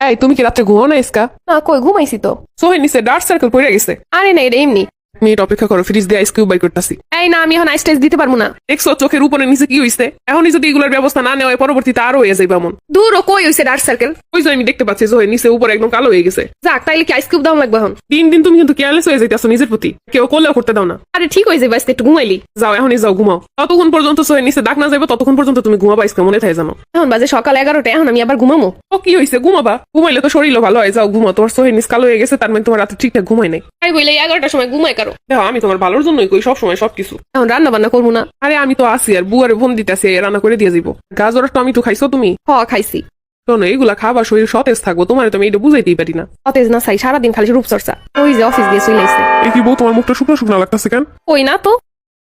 এই তুমি কি রাত্রে ঘুমাও না ইসকা? না কই ঘুমাইছি তো। সোহেল নিচে ডার্ক সার্কেল পড়ে গেছে। আরে না এটা এমনি। মিনিট অপেক্ষা করো, ফ্রিজ দিয়ে আইস কিউব বাই করতেছি। এই না আমি এখন আইস টাইস দিতে পারবো না। দেখছো চোখের উপরে নিচে কি হইছে? এখনই যদি এগুলোর ব্যবস্থা না নেওয়া হয় পরবর্তীতে আরো হয়ে যাবে এমন। দূর ও কই হইছে ডার্ক সার্কেল? ওই যে আমি দেখতে পাচ্ছি সোহেল নিচে উপরে একদম কালো হয়ে গেছে। যাক তাইলে কি আইস কিউব দাম লাগবে এখন? দিন দিন তুমি কিন্তু কেয়ারলেস হয়ে যাইতেছো নিজের প্রতি, কেউ করলেও করতে দাও না। আরে ঠিক হয়ে যাবে আজকে একটু ঘুমাইলি। যাও এখনই যাও ঘুমাও, ততক্ষণ পর্যন্ত সোহেল নিচে ডাক না যাবে ততক্ষণ পর্যন্ত তুমি ঘুমাবা ইসকা, মনে থাকে জানো। এখন বাজে সকাল 11টা, এখন আমি আবার ঘুমামো? ও কি হয়েছে, ঘুমাবা। ঘুমাইলে তো শরীরও ভালো হয়, যাও ঘুমাও। তোমার সোহেল নিচ কালো হয়ে গেছে, তার মানে তোমার রাতে ঠিকঠাক ঘুমাই নাই। তাই বইলে 11টার সময় ঘুমাই কারো? দেখো আমি তোমার ভালোর জন্যই কই সবসময় সবকিছু। এখন রান্না বান্না করবো না? আরে আমি তো আসি আর বুয়ারে ফোন দিতেছি, রান্না করে দিয়ে যাবো। গাজরের টমেটো খাইছো তুমি? খাইছি। শোনো এইগুলা খাবার শরীর সতেজ থাকবো, তোমার তো আমি এটা বুঝাইতেই পারি না। সতেজ না চাই, সারাদিন খালি রূপচর্চা। ওই যে অফিস দিয়ে চলে আসছে। এই কি বউ, তোমার মুখটা শুকনো শুকনো লাগতেছে কেন? ওই না তো।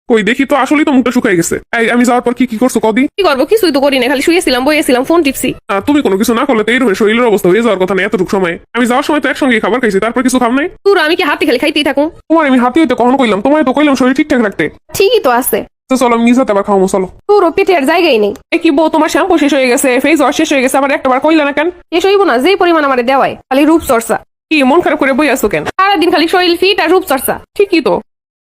কই দেখি তো, আসলেই তো মুখটা শুকাই গেছে। এই আমি যাওয়ার পর কি কি করছো কদি? কি করবো, কিছুই তো করি না, খালি শুয়েছিলাম বইয়েছিলাম ফোন টিপছি। তুমি কোনো কিছু না করলে তো এইরকম শরীরের অবস্থা হয়ে যাওয়ার কথা না এতটুকু সময়। আমি যাওয়ার সময় তো একসঙ্গে খাবার খাইছি, তারপর কিছু খাব নাই। তোর আমি কি হাতে খালি খাইতেই থাকুন? তোমার আমি হাতে হইতে কখনো কইলাম? তোমার তো কইলাম শরীর ঠিকঠাক রাখতে। ঠিকই তো আছে। তো চলো আমি নিজাতে আবার খাওয়াবো, চলো। তোর পেটের জায়গায় নেই। এই কি বউ, তোমার শ্যাম্পু শেষ হয়ে গেছে, ফেস ওয়াশ শেষ হয়ে গেছে, আবার একটাবার কইলা না কেন? এস হইব না, যেই পরিমাণ আমার দেওয়ায় খালি রূপচর্চা। কি মন খারাপ করে বই আছো কেন? সারাদিন খালি শরীর ফিট আর রূপচর্চা। ঠিকই তো,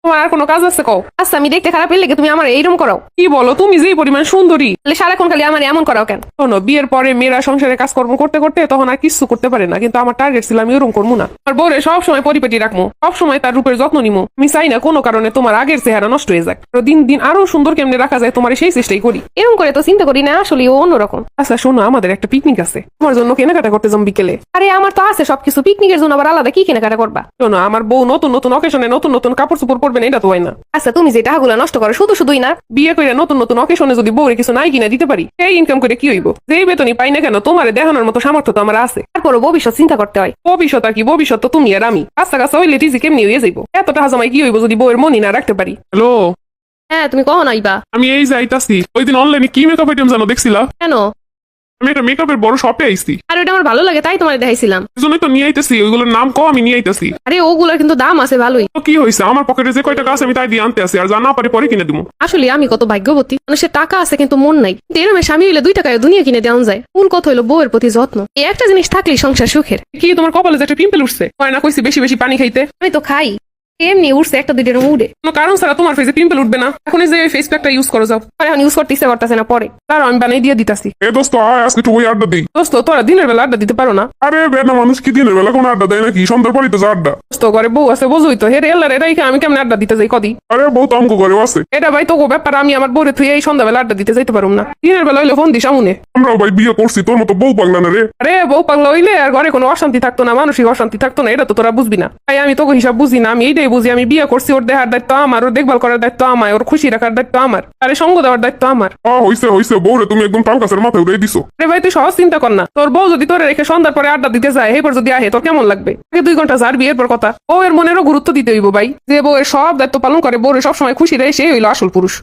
তোমার আর কোনো কাজ আছে কও? আচ্ছা আমি দেখতে খারাপ হইলে কি তুমি আমার এইরকম করাও? কি বলো, তুমি যেই পরিমাণ সুন্দরী। তাহলে সারাক্ষণ খালি আমার এমন করাও কেন? শোনো, বিয়ের পরে মেয়েরা সংসারে কাজকর্ম করতে করতে তখন আর কিছু করতে পারে না, কিন্তু আমার টার্গেট ছিল আমি ওরকম করবো না। আর বউরে সবসময় পরিপাটি রাখবো, সবসময় তার রূপের যত্ন নিবো। আমি চাই না কোনো কারণে তোমার আগের চেহারা নষ্ট হয়ে যাক। আর দিন দিন আরো সুন্দর কেমনে রাখা যায় তোমার সেই চেষ্টাই করি। এরকম করে তো চিন্তা করি না, আসলে ও অন্যরকম। আচ্ছা শোনো, আমাদের একটা পিকনিক আছে, তোমার জন্য কেনাকাটা করতে যাম বিকেলে। আরে আমার তো আছে সবকিছু, পিকনিকের জন্য আবার আলাদা কি কেনাকাটা করবা? শোনো, আমার বউ নতুন নতুন অকেশনে নতুন নতুন কাপড় চোপড় পরবে না, এটা তো হয় না। আচ্ছা তুমি যে টাকাগুলো নষ্ট করো শুধু শুধুই না। বিয়ে করে নতুন নতুন অকেশনে যদি বউরে কিছু নাই কিনা দিতে পারি, সেই ইনকাম করে কি হইব? যেই বেতনই পাই না কেন, তোমারে দেখানোর মতো সামর্থ্য তো আমার আছে। তারপরও ভবিষ্যৎ চিন্তা করতে হয়। ভবিষ্যৎ আর কি, ভবিষ্যৎ তো তুমি আর আমি। কাছা কাছা হইলে টিজি কেমনি হয়ে যাইব? এত টাকা জমাই কি হইব যদি বউয়ের মনই না রাখতে পারি? হ্যালো, হ্যাঁ তুমি কখন আইবা? আমি এই যাইতাছি। ওই দিন অনলাইনে কি মেকআপ আইটেম জানো দেখছিলা? কেন? আমি একটা মেকআপের বড় শপে আইছি, আর ওটা আমার ভালো লাগে তাই তোমার দেখাইছিলাম। এজন্যই তো নিয়ে আইতেছি। ওইগুলোর নাম কও, আমি নিয়ে আইতেছি। আরে ওগুলোর কিন্তু দাম আছে ভালোই। তো কি হয়েছে, আমার পকেটে যে কয় টাকা আছে আমি তাই দিয়ে আনতে আসি, আর যা না পারি পরে কিনে দিব। আসলে আমি কত ভাগ্যবতী, মানুষের টাকা আছে কিন্তু মন নাই। কিন্তু এরমের স্বামী হইলে 2 টাকায় দুনিয়া কিনে দেওয়া যায়। কোন কথা হইলো বউয়ের প্রতি যত্ন, এই একটা জিনিস থাকলেই সংসার সুখের। কি তোমার কপালে যে একটা পিম্পল উঠছে? হয় না কইছি বেশি বেশি পানি খাইতে? আমি তো খাই, এমনি উঠছে একটা দুইটার মুডে। কোনো কারণ ছাড়া তোমার ফেসে পিম্পল উঠবে না। এখন এই যে ফেস প্যাকটা ইউজ করো, যাও। আর এখন ইউজ করতে ইচ্ছা করতেছে না পরে। তার আমি বানাই দিয়ে দিতাছি। এ দোস্ত আয় আজকে একটু ওই আড্ডা দিই। দোস্ত তোরা দিনের বেলা আড্ডা দিতে পারো না? আরে বেটা মানুষ কি দিনের বেলা কোনো আড্ডা দেয় নাকি? সন্ধ্যার পরই তো যা আড্ডা। দোস্ত ঘরে বউ আছে, বোঝই তো। হেরে এলার এটাই আমি কেমন আড্ডা দিতে যাই কদি? আরে বউ তো আমগো ঘরেও আছে। এটা ভাই তো ব্যাপার, আমি আমার বউরে থুয়ে এই সন্ধ্যাবেলা আড্ডা দিতে যাইতে পারুম না। দিনের বেলা হইলে ফোন দিস আমুনে। আমরাও ভাই বিয়ে করছি, তোর মতো বউ পাগলা না রে। আরে বউ পাগলা হইলে আর ঘরে কোনো অশান্তি থাকতো না, মানসিক অশান্তি থাকতো না, এটা তো তোরা বুঝবি না। তাই আমি তোকে হিসাব বুঝি না, আমি এইটাই বুঝি। আমি বিয়ে করছি, ওর দেহার দায়িত্ব আমার, ওর দেখভাল করার দায়িত্ব আমার, ওর খুশি রাখার দায়িত্ব আমার, আরে সঙ্গ দেওয়ার দায়িত্ব আমার। হইছে হইছে, বউরে তুমি একদম তাল কাছের মাথায় উড়াই দিছো। আরে ভাই তুই সহজ চিন্তা কর না, তোর বউ যদি তোরে রেখে সন্ধ্যার পরে আড্ডা দিতে যায়, এরপর যদি আহে তোর কেমন লাগবে? 2 ঘন্টা যার বিয়ের পর কথা। বউয়ের মনেরও গুরুত্ব দিতে হইব ভাই, যে বউয়ের সব দায়িত্ব পালন করে, বউয়ের সবসময় খুশি রয়ে, সে হইলো আসল পুরুষ।